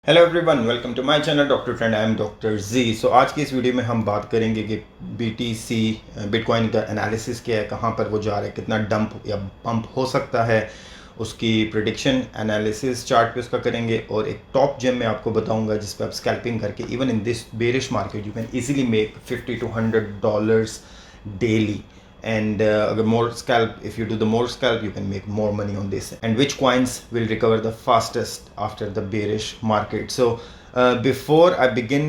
Hello everyone, welcome to my channel doctor trend. I am doctor G. So आज की इस video में हम बात करेंगे कि बीटीसी बिटकॉइन का एनालिसिस क्या है, कहाँ पर वो जा रहा है, कितना डंप या पंप हो सकता है, उसकी प्रिडिक्शन एनालिसिस चार्ट पे उसका करेंगे और एक टॉप जेम मैं आपको बताऊंगा जिस पे आप स्कैल्पिंग करके even in this bearish market you can easily make $50 to $100 daily. And more scalp, if you do the more scalp, you can make more money on this. And which coins will recover the fastest after the bearish market? So before I begin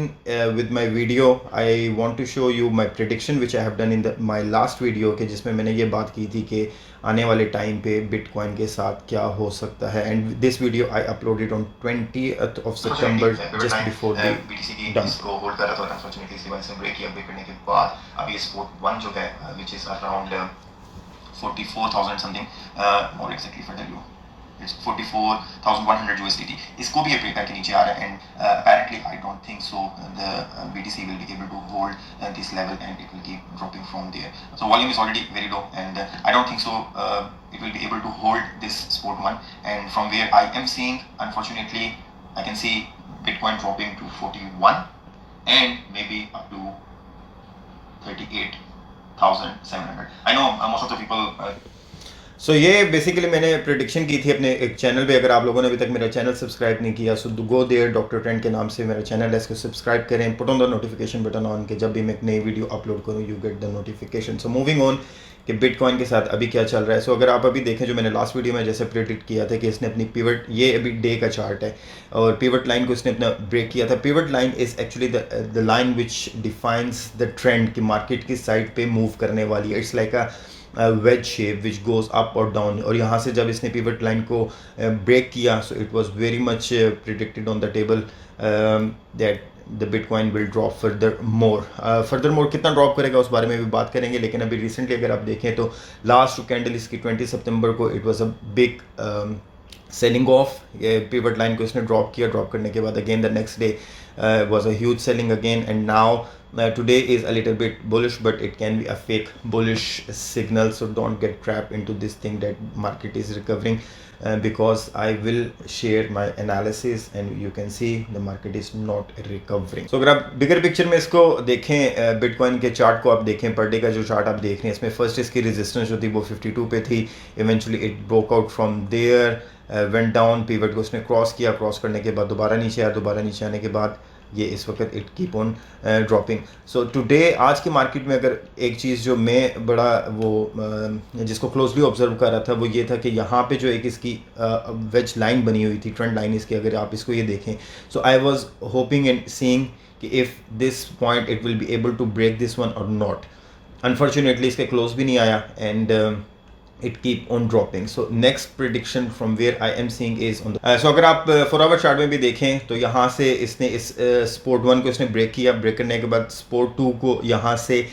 with my video, I want to show you my prediction which I have done in my last video के जिसमें मैंने ये बात की थी कि आने वाले टाइम पे बिटकॉइन के साथ क्या हो सकता है. And this video I uploaded on 20th of September just before the BTC dump. इसको होल्ड कर रहा था, अनफॉर्चुनेटली इसी वजह से ब्रेक किया. ब्रेक करने के बाद अभी ये सपोर्ट 1 जो है which is around 44,000 something, more exactly for tell you it's 44,100 USDT. इसको भी ब्रेक करके नीचे आ रहा है. And apparently I don't think so the BTC will be able to hold this level and it will keep dropping from there. So volume is already very low and I don't think so it will be able to hold this support one. And from where I am seeing, unfortunately I can see Bitcoin dropping to 41 and maybe up to 38,700. I know most of the people सो ये basically मैंने prediction की थी अपने एक channel पे. अगर आप लोगों ने अभी तक मेरा चैनल सब्सक्राइब नहीं किया सो गो देयर, डॉक्टर ट्रेंड के नाम से मेरा चैनल है, इसको सब्सक्राइब करें, put on the notification button on के जब भी मैं एक नई वीडियो अपलोड करूँ you get the notification. So moving on कि बिटकॉइन के साथ अभी क्या चल रहा है. सो अगर आप अभी देखें जो मैंने लास्ट वीडियो में जैसे प्रिडिक्ट किया था कि इसने अपनी पिवट, ये अभी डे का चार्ट है और पिवट लाइन को इसने अपना ब्रेक किया था. Pivot line is actually the line which defines the trend कि मार्केट की साइड पे मूव करने वाली है. It's like a veg shape which goes up और डाउन. और यहाँ से जब इसने पिवट लाइन को ब्रेक किया so it was very much predicted on the table that the bitcoin will drop further more. कितना ड्रॉप करेगा उस बारे में भी बात करेंगे. लेकिन अभी रिसेंटली अगर आप देखें तो लास्ट कैंडल इसकी 20 सितंबर को it was a big selling of. Pivot line को इसने ड्रॉप किया. ड्रॉप करने के बाद again the next day was a huge selling again, and now today is a little bit bullish, but it can be a fake bullish signal. So don't get trapped into this thing that market is recovering because I will share my analysis and you can see the market is not recovering. So अगर आप bigger picture में इसको देखें, bitcoin के chart को आप देखें, per day का जो चार्ट आप देख रहे हैं इसमें फर्स्ट इसकी रेजिस्टेंस जो थी वो 52 पे थी. Eventually it broke out from there, went down, pivot को उसने क्रॉस किया. क्रॉस करने के बाद दोबारा नीचे आया. दोबारा नीचे आने के बाद ये इस वक्त it keep on dropping. So today आज की मार्केट में अगर एक चीज़ जो मैं बड़ा वो जिसको क्लोजली ऑब्जर्व कर रहा था वो ये था कि यहाँ पे जो एक इसकी वेज लाइन बनी हुई थी, ट्रेंड लाइन इसकी, अगर आप इसको ये देखें. So I was hoping and seeing कि if this point it will be able to break this one or not. Unfortunately इसके क्लोज भी नहीं आया and it keep on dropping. So next prediction from where I am seeing is on the so अगर आप 4 our chart में भी देखें तो यहाँ से इसने इस सपोर्ट 1 को इसने ब्रेक किया. ब्रेक करने के बाद सपोर्ट 2 को यहाँ से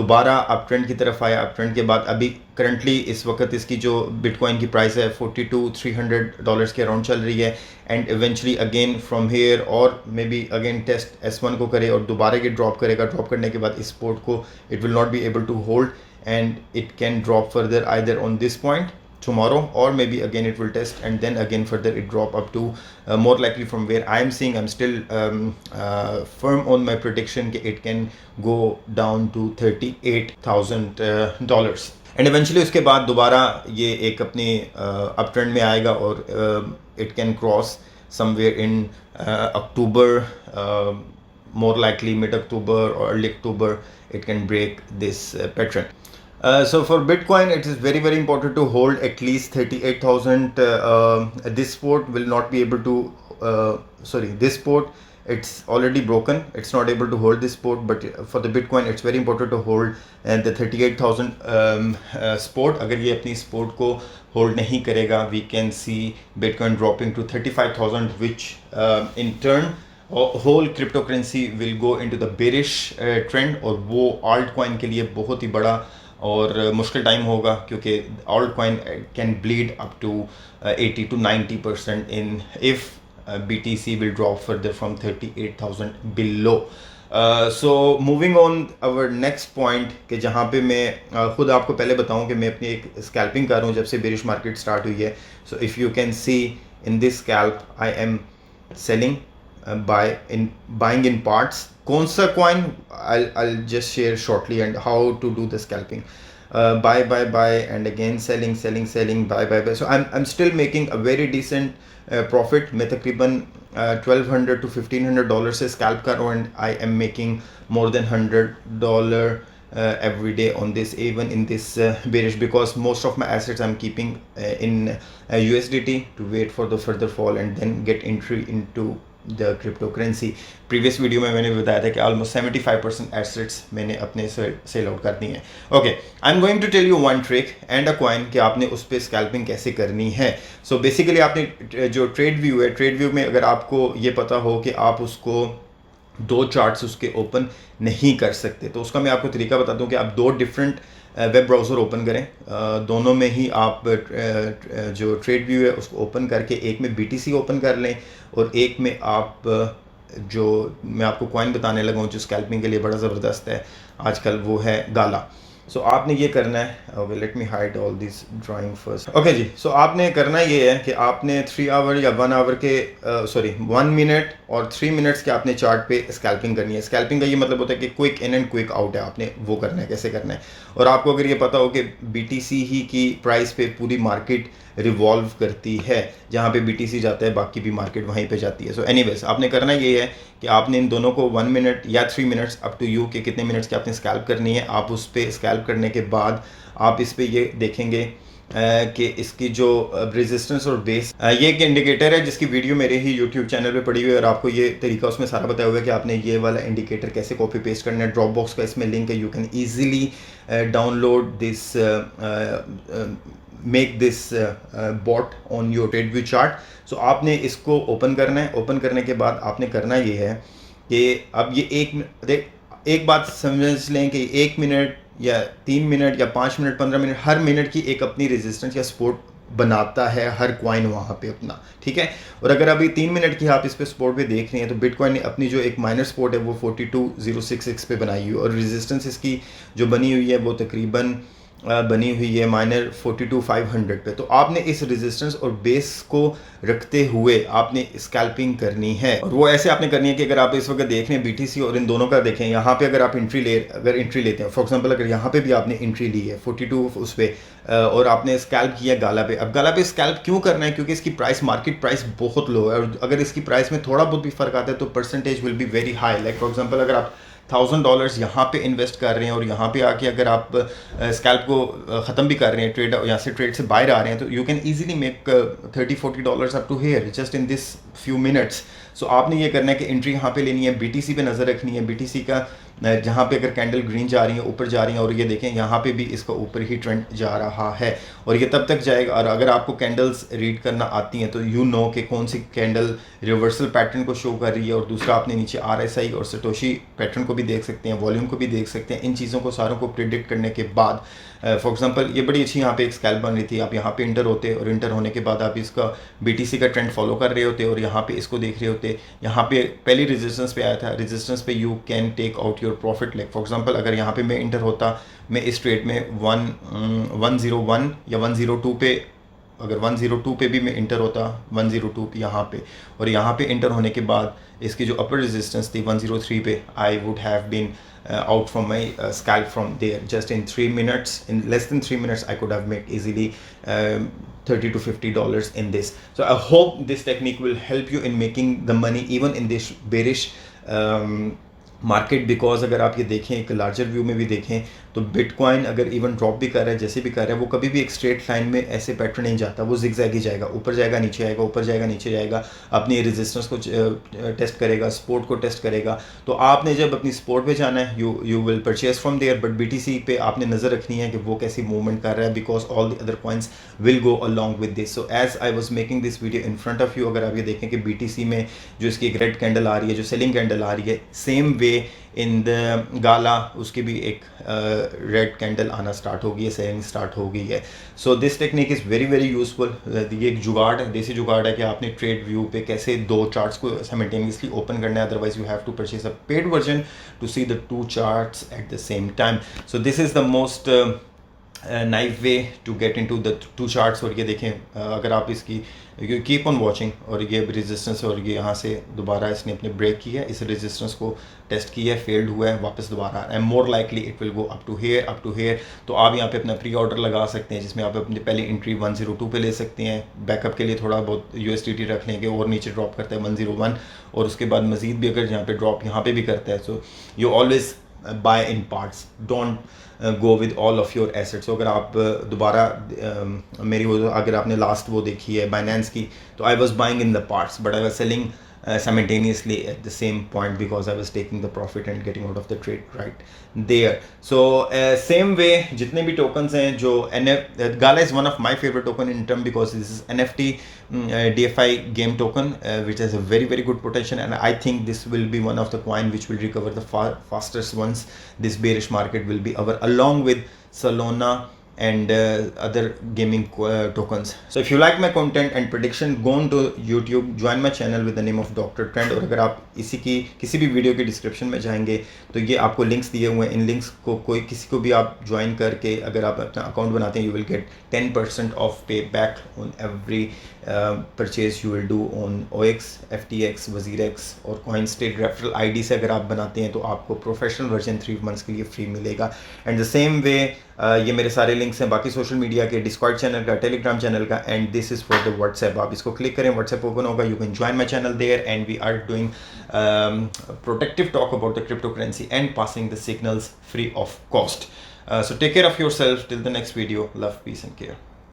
दोबारा अप ट्रेंड की तरफ आया. अप ट्रेंड के बाद अभी करंटली इस वक्त इसकी जो बिटकॉइन की प्राइस है $42,300 के अराउंड चल रही है. And eventually again from here और may be again test S1 को करे और दोबारा ये ड्रॉप करेगा. ड्रॉप करने के बाद इस सपोर्ट को it will not be able to hold and it can drop further either on this point tomorrow or maybe again it will test and then again further it drop up to more likely from where I am seeing. I'm still firm on my prediction that it can go down to $38,000 and eventually उसके बाद दोबारा ये एक अपनी up trend में आएगा और it can cross somewhere in October, more likely mid October or early October it can break this pattern. So for Bitcoin, it is very important to hold at least 38,000. This support will not be able to. This support it's already broken. It's not able to hold this support. But for the Bitcoin, it's very important to hold and the 38,000 support. अगर ये अपनी support को hold नहीं करेगा, we can see Bitcoin dropping to 35,000, which in turn whole cryptocurrency will go into the bearish trend. और वो altcoin के लिए बहुत ही बड़ा और मुश्किल टाइम होगा क्योंकि alt coin can bleed up to 80 to 90% in if BTC will drop further from 38,000 below. So moving on our next point कि जहाँ पे मैं खुद आपको पहले बताऊँ कि मैं अपनी एक स्कैल्पिंग कर रहा हूँ जब से बेरिश मार्केट स्टार्ट हुई है. So if you can see in this scalp I am selling buying in parts. कौन सा coin I'll just share shortly, and how to do the scalping. Buy and again selling, buy. So I'm still making a very decent profit. मैं तकरीबन $1,200 to $1,500 से scalp कर रहा हूँ, and I am making more than $100 every day on this, even in this bearish, because most of my assets I'm keeping in USDT to wait for the further fall and then get entry into the cryptocurrency. Previous video में मैंने बताया था कि almost 75% assets मैंने अपने sell out कर दी हैं. Okay, I am going to tell you one trick and a coin कि आपने उस पर स्कैल्पिंग कैसे करनी है. सो बेसिकली आपने जो ट्रेड व्यू है, ट्रेड व्यू में अगर आपको ये पता हो कि आप उसको दो चार्ट्स उसके ओपन नहीं कर सकते, तो उसका मैं आपको तरीका बताता हूँ कि आप दो डिफरेंट वेब ब्राउज़र ओपन करें. दोनों में ही आप जो ट्रेड व्यू है उसको ओपन करके एक में BTC ओपन कर लें और एक में आप जो मैं आपको कॉइन बताने लगा हूँ जो स्कैल्पिंग के लिए बड़ा ज़बरदस्त है आजकल, वो है गाला. सो आपने ये करना है. Okay, let me hide all this drawing first. Okay जी, सो आपने करना ये है कि आपने 3 आवर या 1 आवर के 1 मिनट और 3 मिनट्स के आपने चार्ट पे स्कैल्पिंग करनी है. स्कैल्पिंग का ये मतलब होता है कि quick in and quick out है, आपने वो करना है. कैसे करना है? और आपको अगर ये पता हो कि BTC ही की प्राइस पे पूरी मार्केट रिवॉल्व करती है, जहाँ पे BTC जाता है बाकी भी मार्केट वहीं पे जाती है. सो एनीवेज आपने करना ये है कि आपने इन दोनों को 1 मिनट या 3 मिनट्स, अप टू यू कि कितने मिनट्स की आपने स्कैल्प करनी है. आप उस पर स्कैल्प करने के बाद आप इस पे ये देखेंगे कि इसकी जो रेजिस्टेंस और बेस, ये एक इंडिकेटर है जिसकी वीडियो मेरे ही यूट्यूब चैनल पे पड़ी हुई है और आपको ये तरीका उसमें सारा बताया हुआ है कि आपने ये वाला इंडिकेटर कैसे कॉपी पेस्ट करना है. ड्रॉप बॉक्स का इसमें लिंक है, you can easily download this, make this bot on your trade view chart. So आपने इसको ओपन करना है. ओपन करने के बाद आपने करना ये है कि अब ये एक बात समझ लें कि 1 मिनट या 3 मिनट या 5 मिनट 15 मिनट, हर मिनट की एक अपनी रेजिस्टेंस या सपोर्ट बनाता है हर कॉइन वहाँ पे अपना, ठीक है. और अगर अभी 3 मिनट की आप इस पे सपोर्ट पे देख रहे हैं तो बिटकॉइन ने अपनी जो एक माइनर सपोर्ट है वो 42,066 पे बनाई हुई है और रेजिस्टेंस इसकी जो बनी हुई है वो तकरीबन बनी हुई है माइनर 42,500 पे. तो आपने इस रेजिस्टेंस और बेस को रखते हुए आपने स्कैल्पिंग करनी है. और वो ऐसे आपने करनी है कि अगर आप इस वक्त देख रहे हैं BTC और इन दोनों का देखें, यहाँ पे अगर आप एंट्री लेते हैं, फॉर एग्जांपल अगर यहाँ पे भी आपने एंट्री ली है 42 उस पर और आपने स्कैल्प किया गाला पे. अब गाला पे स्कैल्प क्यों करना है? क्योंकि इसकी प्राइस, मार्केट प्राइस बहुत लो है और अगर इसकी प्राइस में थोड़ा बहुत भी फर्क आता है तो percentage will be very high. Like for example अगर आप $1,000 यहाँ पे इन्वेस्ट कर रहे हैं और यहाँ पे आके अगर आप स्कैल्प को ख़त्म भी कर रहे हैं, ट्रेड यहाँ से ट्रेड से बाहर आ रहे हैं, तो you can easily make $30-40 up to here just in this few minutes. So आपने ये करना है कि एंट्री यहाँ पे लेनी है, BTC पे नज़र रखनी है. BTC का जहाँ पे अगर कैंडल ग्रीन जा रही है, ऊपर जा रही है, और ये देखें यहाँ पे भी इसका ऊपर ही ट्रेंड जा रहा है और ये तब तक जाएगा. और अगर आपको कैंडल्स रीड करना आती हैं तो यू नो कि कौन सी कैंडल रिवर्सल पैटर्न को शो कर रही है. और दूसरा आपने नीचे RSI और सटोशी पैटर्न को भी देख सकते हैं, वॉल्यूम को भी देख सकते हैं. इन चीज़ों को सारों को प्रिडिक्ट करने के बाद फॉर एग्जांपल ये बड़ी अच्छी यहाँ पे एक स्कैल्प बन रही थी. आप यहाँ पे इंटर होते और इंटर होने के बाद आप इसका BTC का ट्रेंड फॉलो कर रहे होते और यहाँ पे इसको देख रहे होते. यहाँ पे पहली रेजिस्टेंस पे आया था, रेजिस्टेंस पे you can take out your profit. Like for example अगर यहाँ पे मैं इंटर होता, मैं इस ट्रेड में 101 या 102 पे, अगर 102 पे भी मैं इंटर होता, 102 पे यहाँ पे, और यहाँ पे इंटर होने के बाद इसकी जो अपर रेजिस्टेंस थी 103 पे, I would have been out from my scalp from there just in 3 minutes. In less than 3 minutes I could have made easily $30 to $50 in this. So I hope this technique will help you in making the money even in this bearish market. Because अगर आप ये देखें एक larger view में भी देखें तो bitcoin अगर इवन ड्रॉप भी कर रहा है, जैसे भी कर रहा है, वो कभी भी एक स्ट्रेट लाइन में ऐसे पैटर्न नहीं जाता. वो जिगजैग ही जाएगा, ऊपर जाएगा नीचे आएगा, ऊपर जाएगा नीचे जाएगा, अपनी रेजिस्टेंस को टेस्ट करेगा, सपोर्ट को टेस्ट करेगा. तो आपने जब अपनी सपोर्ट पे जाना है you will purchase from there. But BTC पे आपने नज़र रखनी है कि वो कैसी मूवमेंट कर रहा है, because all the other coins will go along with this. So as I was making this video in front of you, अगर आप ये देखें कि BTC में जो इसकी एक रेड कैंडल आ रही है, जो सेलिंग कैंडल आ रही है, सेम वे इन द गाला उसकी भी एक रेड कैंडल आना स्टार्ट हो गई है, सेलिंग स्टार्ट हो गई है. So this technique is very very useful. ये एक जुगाड़ है, देसी जुगाड़ है कि आपने ट्रेड व्यू पे कैसे दो चार्ट्स को साइमल्टेनियसली ओपन करना है. Otherwise you have to purchase a paid version to see the 2 charts at the same time. So this is the most knife way to get into the two charts. और ये देखें अगर आप इसकी keep on watching, और ये resistance, और ये यहाँ से दोबारा इसने अपने ब्रेक किया है, इस रेजिस्टेंस को टेस्ट किया है, फेल्ड हुआ है, वापस दोबारा and more likely it will go up to here. तो आप यहाँ पे अपना प्री ऑर्डर लगा सकते हैं, जिसमें आप अपनी पहली एंट्री 102 पे ले सकते हैं। बैकअप के लिए थोड़ा बहुत USDT रख लेंगे, और नीचे ड्रॉप करता है 101, और उसके बाद मजीद भी अगर यहाँ पे ड्रॉप यहाँ पे भी करता है, so you always buy in parts, don't go with all of your assets. अगर आप दोबारा मेरी वो अगर आपने लास्ट वो देखी है बाइनेंस की, तो I was buying in the parts but I was selling simultaneously at the same point because I was taking the profit and getting out of the trade right there. So same way जितने भी tokens हैं जो Gala is one of my favorite token in term because this is NFT DeFi game token which has a very good potential, and I think this will be one of the coin which will recover the fastest once this bearish market will be over, along with Solana and other gaming tokens. So if you like my content and prediction, go on to YouTube, join my channel with the name of Dr. Trend। और अगर आप इसी की किसी भी video के description में जाएंगे तो ये आपको लिंक्स दिए हुए हैं, इन लिंक्स को कोई किसी को भी आप ज्वाइन करके अगर आप अपना अकाउंट बनाते हैं, यू विल गेट 10% ऑफ पे back on every purchase you will do on OX, FTX, WazirX और CoinState। रेफरल ID से अगर आप बनाते हैं तो आपको प्रोफेशनल वर्जन 3 मंथ्स के लिए फ्री मिलेगा। एंड द सेम वे ये मेरे सारे लिंक्स हैं बाकी सोशल मीडिया के, डिस्कॉर्ड चैनल का, टेलीग्राम चैनल का, and this is for the WhatsApp. आप इसको क्लिक करें, व्हाट्सएप ओपन होगा, you can join my channel there, and we are doing protective talk about the crypto currency and passing the signals free of cost. So take care of yourself till the next video. Love, peace and care.